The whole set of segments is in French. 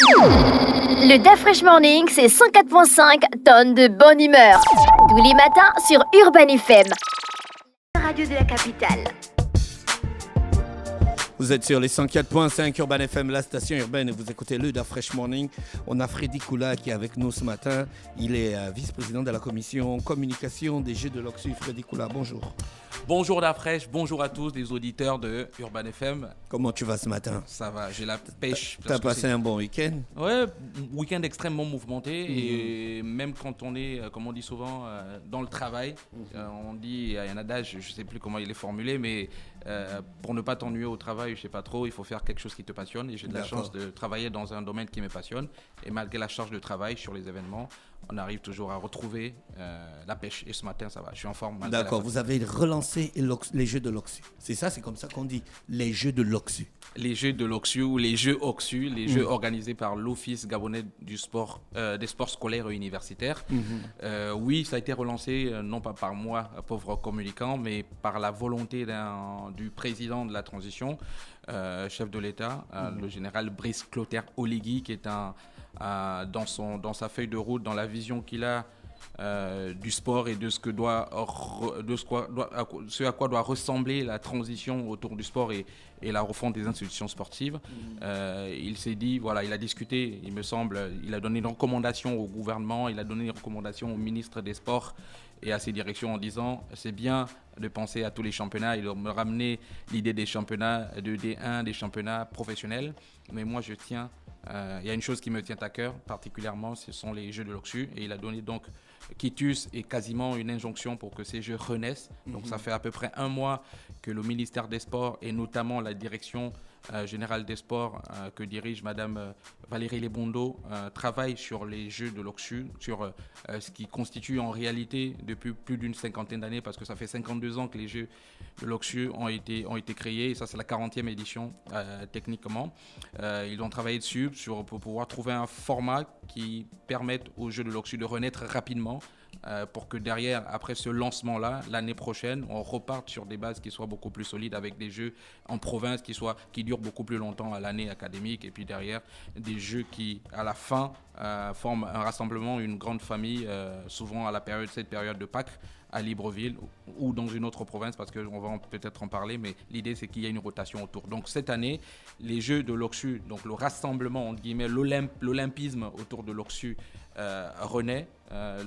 Le DAF Fresh Morning, c'est 104.5 tonnes de bonne humeur. Tous les matins sur Urban FM. La radio de la capitale. Vous êtes sur les 104.5 Urban FM, la station urbaine, et vous écoutez le DAF Fresh Morning. On a Freddy Koula qui est avec nous ce matin. Il est vice-président de la commission communication des Jeux de l'Oxus. Freddy Koula, bonjour. Bonjour DAF Fresh, bonjour à tous les auditeurs de Urban FM. Comment tu vas ce matin? Ça va, j'ai la pêche. T'as passé un bon week-end? Ouais, week-end extrêmement mouvementé et même quand on est, comme on dit souvent, dans le travail, on dit, il y a un adage, je ne sais plus comment il est formulé, mais pour ne pas t'ennuyer au travail, je ne sais pas trop, il faut faire quelque chose qui te passionne et j'ai de la chance de travailler dans un domaine qui me passionne et malgré la charge de travail sur les événements, on arrive toujours à retrouver la pêche et ce matin ça va, je suis en forme. D'accord, vous avez relancé les Jeux de l'Oxus, c'est ça, c'est comme ça qu'on dit, les Jeux de l'Oxus. Les Jeux de l'Oxus ou les Jeux Oxus, les Jeux organisés par l'Office gabonais du sport, des sports scolaires et universitaires. Oui, ça a été relancé, non pas par moi, pauvre communicant, mais par la volonté du président de la transition, chef de l'État, le général Brice Clotaire Oligui, qui est dans sa feuille de route, dans la vision qu'il a du sport et de ce à quoi doit ressembler la transition autour du sport et la refonte des institutions sportives. Il s'est dit, voilà, il a discuté, il me semble, il a donné une recommandation au gouvernement, il a donné une recommandation au ministre des Sports et à ses directions en disant c'est bien de penser à tous les championnats et de me ramener l'idée des championnats de D1, des championnats professionnels. Mais moi, il y a une chose qui me tient à cœur particulièrement, ce sont les Jeux de l'Oxus. Et il a donné donc quitus et quasiment une injonction pour que ces Jeux renaissent. Donc ça fait à peu près un mois que le ministère des Sports et notamment la direction générale des Sports que dirige Madame Valérie Lebondo travaille sur les Jeux de l'Oxus, sur ce qui constitue en réalité depuis plus d'une cinquantaine d'années, parce que ça fait 52 ans que les Jeux de l'Oxus ont été créés, et ça c'est la 40e édition techniquement. Ils ont travaillé dessus pour pouvoir trouver un format qui permette aux Jeux de l'Oxus de renaître rapidement, pour que derrière, après ce lancement-là, l'année prochaine, on reparte sur des bases qui soient beaucoup plus solides avec des jeux en province qui durent beaucoup plus longtemps à l'année académique et puis derrière, des jeux qui, à la fin, forment un rassemblement, une grande famille, souvent à cette période de Pâques, à Libreville ou dans une autre province parce qu'on va peut-être en parler, mais l'idée c'est qu'il y a une rotation autour. Donc cette année, les Jeux de l'Oxus, donc le rassemblement, entre guillemets, l'olympisme autour de l'Oxus renaît.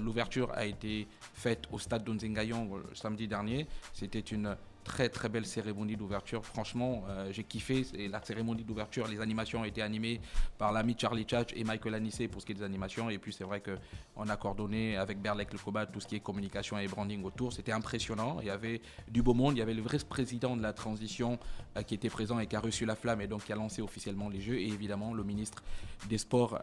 L'ouverture a été faite au stade d'Onzengayong samedi dernier. C'était une très très belle cérémonie d'ouverture. Franchement, j'ai kiffé. Et la cérémonie d'ouverture, les animations ont été animées par l'ami Charlie Tchatch et Michael Anissé pour ce qui est des animations. Et puis c'est vrai qu'on a coordonné avec Berlek Lekoba tout ce qui est communication et branding autour. C'était impressionnant. Il y avait du beau monde. Il y avait le vice-président de la transition qui était présent et qui a reçu la flamme et donc qui a lancé officiellement les Jeux. Et évidemment, le ministre des Sports,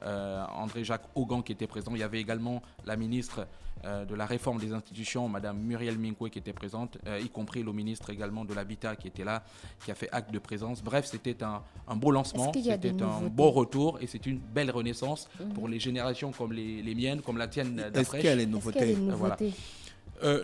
André-Jacques Augan, qui était présent. Il y avait également la ministre de la réforme des institutions, Madame Muriel Minkwe, qui était présente, y compris le ministre également de l'Habitat qui était là, qui a fait acte de présence. Bref, c'était un beau lancement, c'était un beau retour et c'est une belle renaissance pour les générations comme les miennes, comme la tienne d'Afresh. Est-ce qu'il y a les nouveautés? Voilà.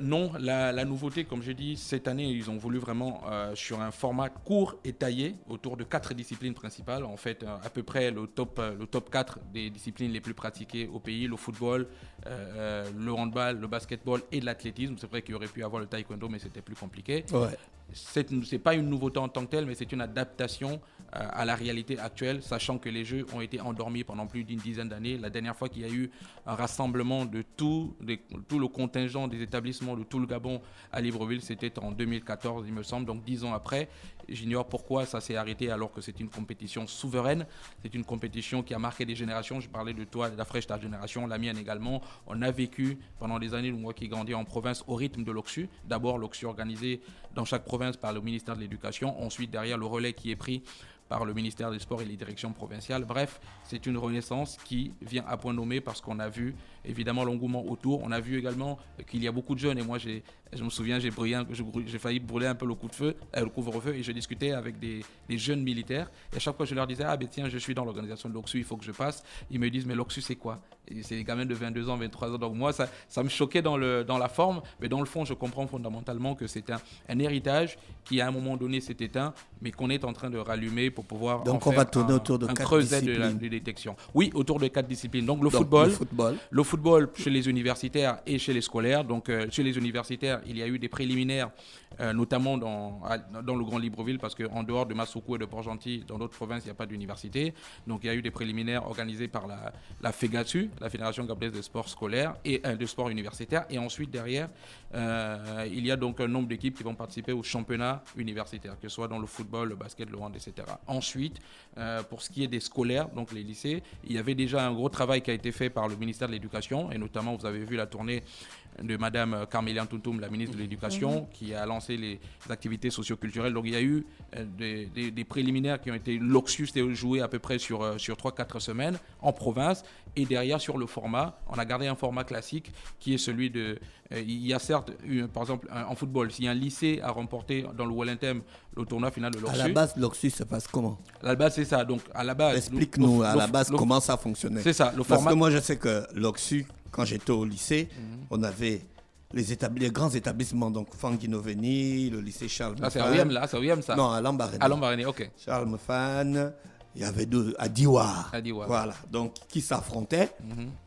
Non, la nouveauté, comme j'ai dit, cette année, ils ont voulu vraiment sur un format court et taillé autour de 4 disciplines principales. En fait, à peu près le top 4 des disciplines les plus pratiquées au pays, le football, le handball, le basketball et l'athlétisme. C'est vrai qu'il y aurait pu avoir le taekwondo, mais c'était plus compliqué. Ouais. C'est pas une nouveauté en tant que telle, mais c'est une adaptation à la réalité actuelle, sachant que les Jeux ont été endormis pendant plus d'une dizaine d'années. La dernière fois qu'il y a eu un rassemblement de tout le contingent des établissements de tout le Gabon à Libreville, c'était en 2014, il me semble, donc 10 ans après. J'ignore pourquoi ça s'est arrêté alors que c'est une compétition souveraine. C'est une compétition qui a marqué des générations. Je parlais de toi, de la fraîche ta génération, la mienne également. On a vécu pendant des années, moi qui grandis en province, au rythme de l'Oxus. D'abord l'Oxus organisé dans chaque province par le ministère de l'Éducation. Ensuite, derrière, le relais qui est pris par le ministère des Sports et les directions provinciales. Bref, c'est une renaissance qui vient à point nommé parce qu'on a vu évidemment l'engouement autour. On a vu également qu'il y a beaucoup de jeunes et moi je me souviens, j'ai failli brûler un peu le couvre-feu et je discutais avec des jeunes militaires et à chaque fois je leur disais « Ah ben tiens, je suis dans l'organisation de l'Oxus, il faut que je passe ». Ils me disent « Mais l'Oxus c'est quoi ?» Et c'est des gamins de 22 ans, 23 ans. Donc moi, ça me choquait dans la forme, mais dans le fond, je comprends fondamentalement que c'est un héritage qui, à un moment donné, s'est éteint, mais qu'on est en train de rallumer pour pouvoir donc on va tourner autour de 4 creuset disciplines. de détection. Oui, autour de 4 disciplines. Donc le football chez les universitaires et chez les scolaires. Donc chez les universitaires, il y a eu des préliminaires, notamment dans le Grand Libreville, parce qu'en dehors de Massoukou et de Port-Gentil, dans d'autres provinces, il n'y a pas d'université. Donc il y a eu des préliminaires organisés par la FEGATU, la Fédération gabonaise de sport scolaire et de sport universitaire. Et ensuite, derrière, il y a donc un nombre d'équipes qui vont participer au championnat universitaire, que ce soit dans le football, le basket, le hand, etc. Ensuite, pour ce qui est des scolaires, donc les lycées, il y avait déjà un gros travail qui a été fait par le ministère de l'Éducation, et notamment, vous avez vu la tournée de Madame Carméliane Toutoum, la ministre de l'Éducation, qui a lancé les activités socioculturelles. Donc il y a eu des préliminaires qui ont été l'Oxus, c'était joué à peu près sur 3-4 semaines en province, et derrière sur le format, on a gardé un format classique qui est celui de... il y a certes, par exemple, en football, si un lycée a remporté dans le Wellington le tournoi final de l'Oxus... À la base, l'Oxus se passe comment? À la base, c'est ça. Donc à la base... Explique-nous à la base comment ça fonctionnait. C'est ça, le Parce format... que moi, je sais que l'Oxus, quand j'étais au lycée, on avait les grands établissements, donc Fanguinoveni, le lycée Charles Mefan. C'est à OIM, là, c'est à OIM, ça. Non, à Lambaréné. À Lambaréné, ok. Charles Mefan, il y avait deux, à Diwar. Voilà, donc qui s'affrontaient.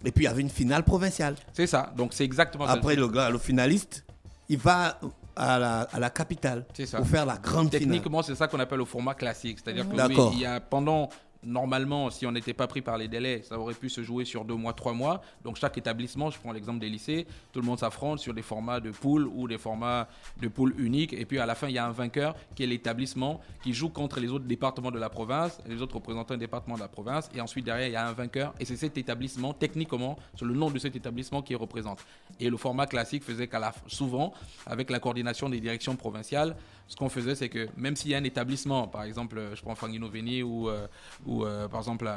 Et puis il y avait une finale provinciale. C'est ça, donc c'est exactement ça. Après, le finaliste, il va à la capitale pour faire la grande finale. Techniquement, c'est ça qu'on appelle le format classique. C'est-à-dire que D'accord. il y a pendant... Normalement, si on n'était pas pris par les délais, ça aurait pu se jouer sur 2 mois, 3 mois. Donc chaque établissement, je prends l'exemple des lycées, tout le monde s'affronte sur des formats de poule ou des formats de poule unique. Et puis à la fin, il y a un vainqueur qui est l'établissement qui joue contre les autres départements de la province, les autres représentants des départements de la province. Et ensuite, derrière, il y a un vainqueur. Et c'est cet établissement, techniquement, c'est le nom de cet établissement qui représente. Et le format classique faisait souvent, avec la coordination des directions provinciales, ce qu'on faisait, c'est que même s'il y a un établissement, par exemple, je prends Fanguinoveni ou par exemple,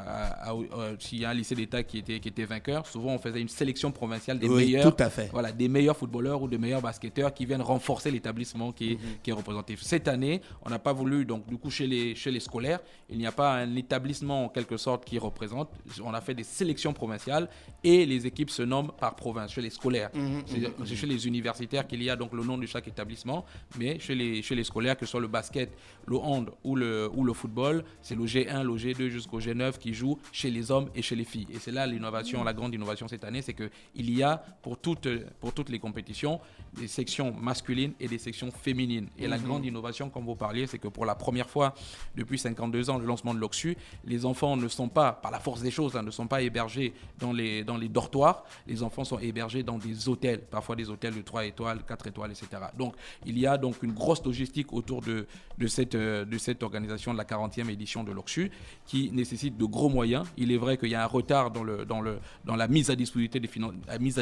s'il y a un lycée d'État qui était vainqueur, souvent on faisait une sélection provinciale des meilleurs, tout à fait. Voilà, des meilleurs footballeurs ou des meilleurs basketteurs qui viennent renforcer l'établissement qui est représentatif. Cette année, on n'a pas voulu, donc du coup chez les scolaires, il n'y a pas un établissement en quelque sorte qui représente. On a fait des sélections provinciales et les équipes se nomment par province, chez les scolaires. C'est chez les universitaires qu'il y a donc le nom de chaque établissement, mais chez les scolaires, que ce soit le basket, le hand ou le football, c'est le G1, le G2 jusqu'au G9 qui jouent chez les hommes et chez les filles. Et c'est là l'innovation, la grande innovation cette année, c'est qu'il y a pour toutes les compétitions des sections masculines et des sections féminines. Et la grande innovation, comme vous parliez, c'est que pour la première fois depuis 52 ans, le lancement de l'Oxus, les enfants ne sont pas, par la force des choses, ne sont pas hébergés dans les dortoirs. Les enfants sont hébergés dans des hôtels, parfois des hôtels de 3 étoiles, 4 étoiles, etc. Donc il y a donc une grosse logistique autour de cette organisation de la 40e édition de l'Oxus qui nécessite de gros moyens. Il est vrai qu'il y a un retard dans la mise à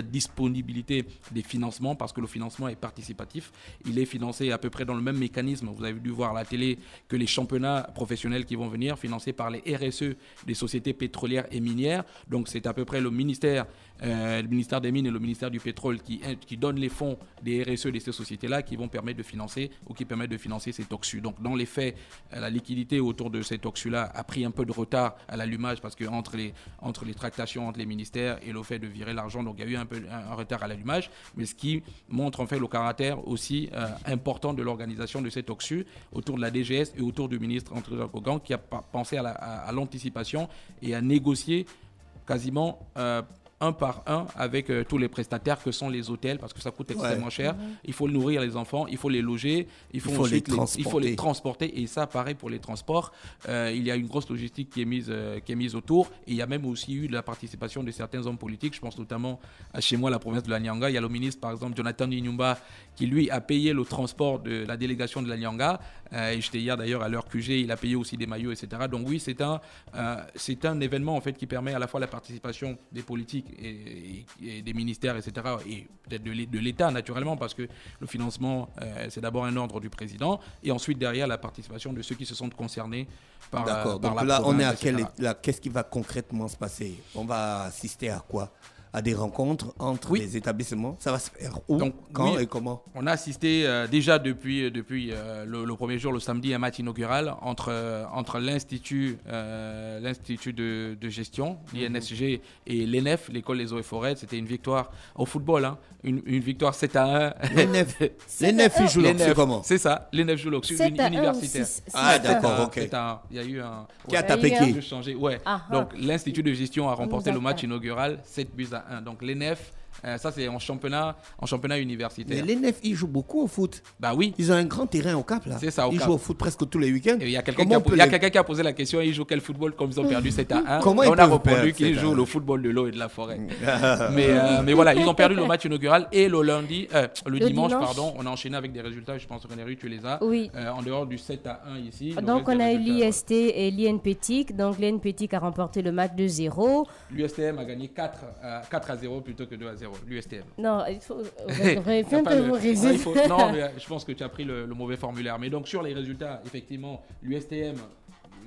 disponibilité des financements parce que le financement est participatif. Il est financé à peu près dans le même mécanisme. Vous avez dû voir à la télé que les championnats professionnels qui vont venir, financés par les RSE des sociétés pétrolières et minières. Donc c'est à peu près le ministère des Mines et le ministère du Pétrole qui donnent les fonds des RSE de ces sociétés-là qui vont permettre de financer ou qui permettent de financer cet Oxus. Donc dans les faits, la liquidité autour de cet Oxus-là a pris un peu de retard à l'allumage parce que entre les tractations entre les ministères et le fait de virer l'argent, donc il y a eu un retard à l'allumage, mais ce qui montre en fait le caractère aussi important de l'organisation de cet Oxus autour de la DGS et autour du ministre André Kogan qui a pensé à l'anticipation et à négocier quasiment un par un avec tous les prestataires que sont les hôtels parce que ça coûte extrêmement cher. Il faut nourrir les enfants, il faut les loger, il faut les transporter et ça pareil pour les transports. Il y a une grosse logistique qui est mise autour et il y a même aussi eu de la participation de certains hommes politiques. Je pense notamment à chez moi la province de la Nyanga. Il y a le ministre par exemple Jonathan Inyumba qui lui a payé le transport de la délégation de la Nyanga et j'étais hier d'ailleurs à leur QG, il a payé aussi des maillots, etc. Donc oui, c'est un événement en fait qui permet à la fois la participation des politiques et des ministères, etc. et peut-être de l'État naturellement parce que le financement c'est d'abord un ordre du président et ensuite derrière la participation de ceux qui se sont concernés par D'accord, par donc la là province, on est à etc. qu'est-ce qui va concrètement se passer? On va assister à quoi? à des rencontres entre les établissements. Ça va se faire où, Donc, quand et comment? On a assisté déjà depuis le premier jour, le samedi, un match inaugural entre l'Institut de gestion, l'INSG, et l'ENEF, l'école des eaux et forêts. C'était une victoire au football, hein, une victoire 7-1. L'ENEF, il joue l'Oxu comment? C'est ça, l'ENEF joue l'Oxu, universitaire. Ah, d'accord, ok. Il y a eu un... Qui a tapé qui? Ouais. Donc, l'Institut de gestion a remporté le match inaugural, 7-1. Donc, l'ENEF, ça c'est en championnat universitaire. Mais l'ENEF, ils jouent beaucoup au foot. Bah oui. Ils ont un grand terrain au Cap là. C'est ça, au Ils Cap. jouent au foot presque tous les week-ends. Il y a quelqu'un qui a posé la question, ils jouent quel football comme ils ont perdu 7-1. Comment et on ils a peuvent répondu perdre qu'ils 7-1? jouent le football de l'eau et de la forêt. mais voilà, ils ont perdu le match inaugural et le dimanche, on a enchaîné avec des résultats, je pense que René, tu les as. Oui. En dehors du 7-1 ici. Donc on a eu l'IST et l'INPETIC. Donc l'INPETIC a remporté le match 2-0. L'USTM a gagné 4-0 plutôt que 2-0. L'USTM. Non, il faut Non, mais je pense que tu as pris le mauvais formulaire. Mais donc sur les résultats, effectivement, l'USTM,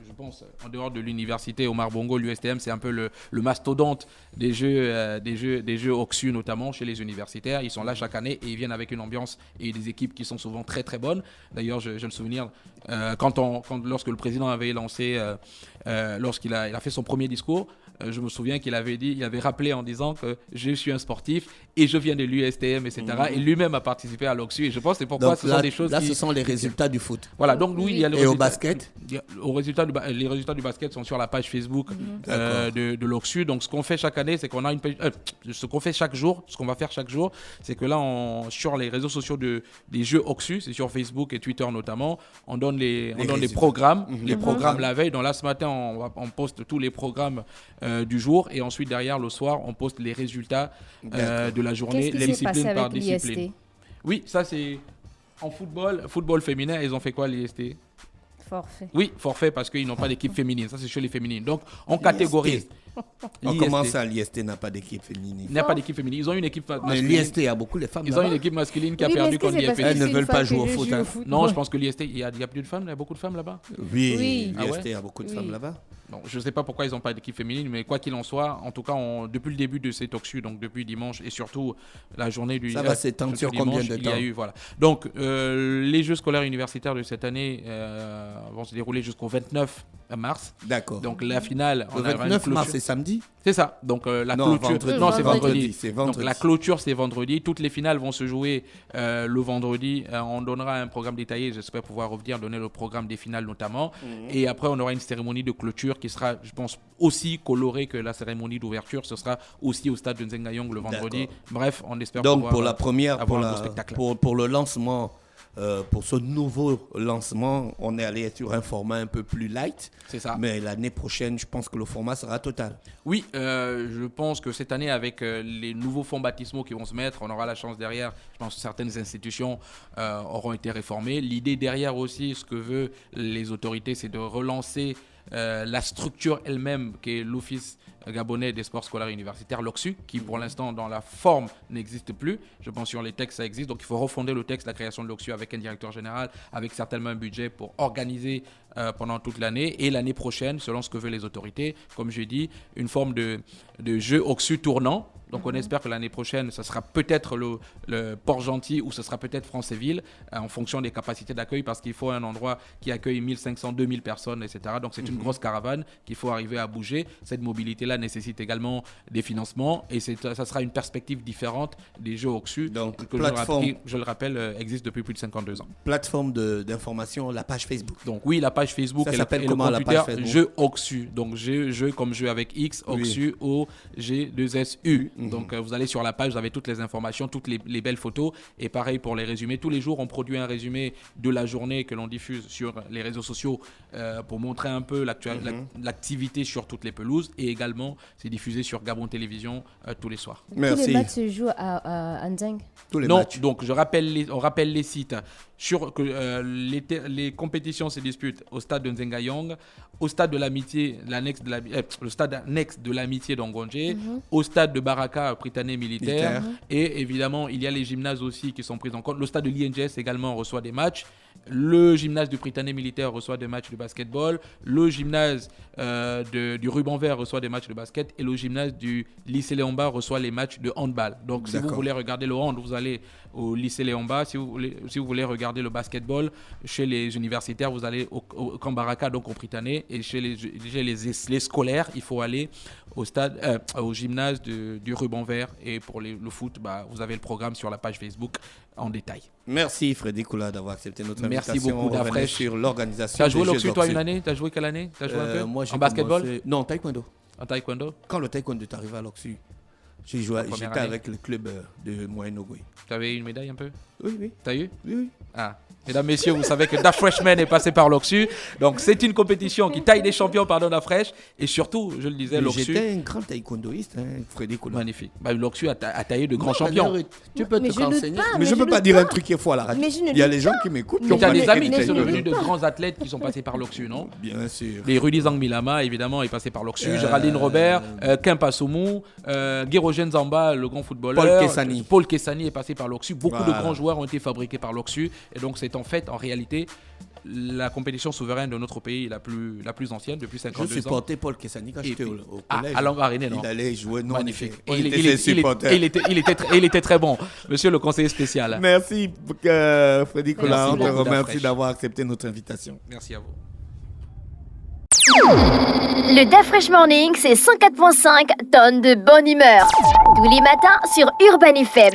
je pense, en dehors de l'université Omar Bongo, l'USTM, c'est un peu le mastodonte des jeux Oxu, notamment chez les universitaires. Ils sont là chaque année et ils viennent avec une ambiance et des équipes qui sont souvent très très bonnes. D'ailleurs, je me souviens, lorsque le président avait lancé, lorsqu'il a fait son premier discours, je me souviens qu'il avait rappelé en disant que je suis un sportif et je viens de l'USTM, etc. Et lui-même a participé à l'Oxu. Et je pense que c'est pourquoi donc ce sont des choses ce sont les résultats du foot. Voilà, donc oui, il y a Et au basket, les résultats du basket sont sur la page Facebook de l'Oxu. Donc ce qu'on fait chaque année, c'est qu'on a une page, ce qu'on fait chaque jour, ce qu'on va faire chaque jour, c'est que là, sur les réseaux sociaux des jeux Oxu, c'est sur Facebook et Twitter notamment, on donne les programmes, les programmes la veille. Donc là, ce matin, on poste tous les programmes du jour et ensuite derrière le soir on poste les résultats de la journée, les discipline par discipline. discipline. Oui, ça c'est en football féminin. Ils ont fait quoi l'IST? Forfait. Oui, forfait parce qu'ils n'ont pas d'équipe féminine. Ça c'est chez les féminines. Donc on catégorise. Comment ça, l'IST n'a pas d'équipe féminine? Il n'a pas d'équipe féminine. Ils ont une équipe masculine. Mais l'IST a beaucoup de femmes. Ils ont une équipe masculine qui a perdu contre l'IFP. Elles ne veulent pas jouer au foot. Non, je pense que l'IST, il y a plus de femmes, il y a beaucoup de femmes là-bas. Oui, l'IST a beaucoup de femmes là-bas. Bon, je ne sais pas pourquoi ils n'ont pas d'équipe féminine, mais quoi qu'il en soit, en tout cas, depuis le début de cet Oxu, donc depuis dimanche et surtout la journée du. Ça va s'étendre sur combien de temps? Il y a eu, voilà. Donc, les Jeux scolaires universitaires de cette année vont se dérouler jusqu'au 29 mars. D'accord. Donc, la finale. Le 29 mars, c'est samedi? C'est ça. Donc, la clôture. Non, c'est vendredi. Donc, la clôture, c'est vendredi. Toutes les finales vont se jouer le vendredi. On donnera un programme détaillé. J'espère pouvoir revenir donner le programme des finales notamment. Et après, on aura une cérémonie de clôture qui sera, je pense, aussi colorée que la cérémonie d'ouverture. Ce sera aussi au stade de Nzengayong le vendredi. Bref, on espère donc pouvoir pour la première, spectacle. pour le lancement, pour ce nouveau lancement, on est allé sur un format un peu plus light. C'est ça. Mais l'année prochaine, je pense que le format sera total. Oui, je pense que cette année, avec les nouveaux fonds baptismaux qui vont se mettre, on aura la chance derrière. Je pense que certaines institutions auront été réformées. L'idée derrière aussi, ce que veulent les autorités, c'est de relancer la structure elle-même qui est l'Office gabonais des sports scolaires et universitaires, l'OXU, qui pour l'instant dans la forme n'existe plus. Je pense que sur les textes ça existe, donc il faut refonder le texte, la création de l'OXU avec un directeur général, avec certainement un budget pour organiser pendant toute l'année et l'année prochaine, selon ce que veulent les autorités, comme j'ai dit, une forme de jeu OXU tournant. Donc on espère que l'année prochaine, ce sera peut-être le Port-Gentil ou ce sera peut-être Francéville en fonction des capacités d'accueil parce qu'il faut un endroit qui accueille 1500, 2000 personnes, etc. Donc c'est une grosse caravane qu'il faut arriver à bouger. Cette mobilité-là nécessite également des financements et ça sera une perspective différente des jeux Oxu que je le rappelle existe depuis plus de 52 ans. Plateforme d'information, la page Facebook. Donc oui, la page Facebook ça et s'appelle le comment compte la Twitter, page Facebook? Jeux Oxu. Donc jeu comme jeu avec X, Oxu, O-G-2-S-U. Donc vous allez sur la page, vous avez toutes les informations, toutes les belles photos. Et pareil pour les résumés. Tous les jours, on produit un résumé de la journée que l'on diffuse sur les réseaux sociaux pour montrer un peu l'activité sur toutes les pelouses. Et également, c'est diffusé sur Gabon Télévision tous les soirs. Merci. Tous les matchs se jouent à Nzeng? Matchs. Donc je on rappelle les sites. Les compétitions se disputent au stade de Nzengayong, au stade de l'amitié, le stade annexe de l'amitié d'Ongonje, au stade de Baraka, Pritané militaire. Et évidemment, il y a les gymnases aussi qui sont pris en compte. Le stade de l'INGS également reçoit des matchs. Le gymnase du Prytanée militaire reçoit des matchs de basketball. Le gymnase du Ruban Vert reçoit des matchs de basket. Et le gymnase du lycée Léon-Bas reçoit les matchs de handball. Donc, si vous voulez regarder le hand, vous allez au lycée Léon-Bas. Si vous voulez regarder le basketball, chez les universitaires, vous allez au Camp Baraka, donc au Prytanée. Et chez les scolaires, il faut aller au gymnase du Ruban Vert. Et pour le foot, vous avez le programme sur la page Facebook en détail. Merci Freddy Koula d'avoir accepté notre invitation. Merci beaucoup d'Afresh sur l'organisation. Tu as joué l'Oxu toi une année? Tu as joué quelle année? Tu as joué un peu moi, en basketball? Non, taekwondo. En taekwondo? Quand le taekwondo est arrivé à l'Oxu, j'étais avec le club de Moyen-Ogooué. Tu avais une médaille un peu? Oui. Tu as eu? Oui. Ah. Mesdames, messieurs, vous savez que d'Afreshman est passé par l'Oxu. Donc, c'est une compétition qui taille des champions, d'Afresh. Et surtout, je le disais, l'Oxu. J'étais un grand taekwondoïste, Freddy Koula. Magnifique. L'Oxu a taillé de grands champions. Tu peux te renseigner. Mais je ne peux pas dire un truc qui est faux à la radio. Il y a les gens qui m'écoutent. Tu as des amis qui sont devenus de grands athlètes qui sont passés par l'Oxu, non? Bien sûr. Les Rudy Zangmilama, évidemment, est passé par l'Oxu. Géraldine Robert, Kempa Soumou, Guérogène Zamba, le grand footballeur. Paul Kessani est passé par l'Oxu. Beaucoup de grands joueurs ont été fabriqués par l'Oxu. Et donc, c'est en fait, en réalité, la compétition souveraine de notre pays la plus ancienne depuis 52 ans. Je supportais Paul Kessani quand j'étais au collège. À Lambaréné, non? Il allait jouer. Non, magnifique. Il était très bon. Monsieur le conseiller spécial. Merci Freddy Koula. On te remercie d'avoir accepté notre invitation. Merci à vous. Le Dafresh Morning, c'est 104.5 tonnes de bonne humeur. Tous les matins sur Urban FM.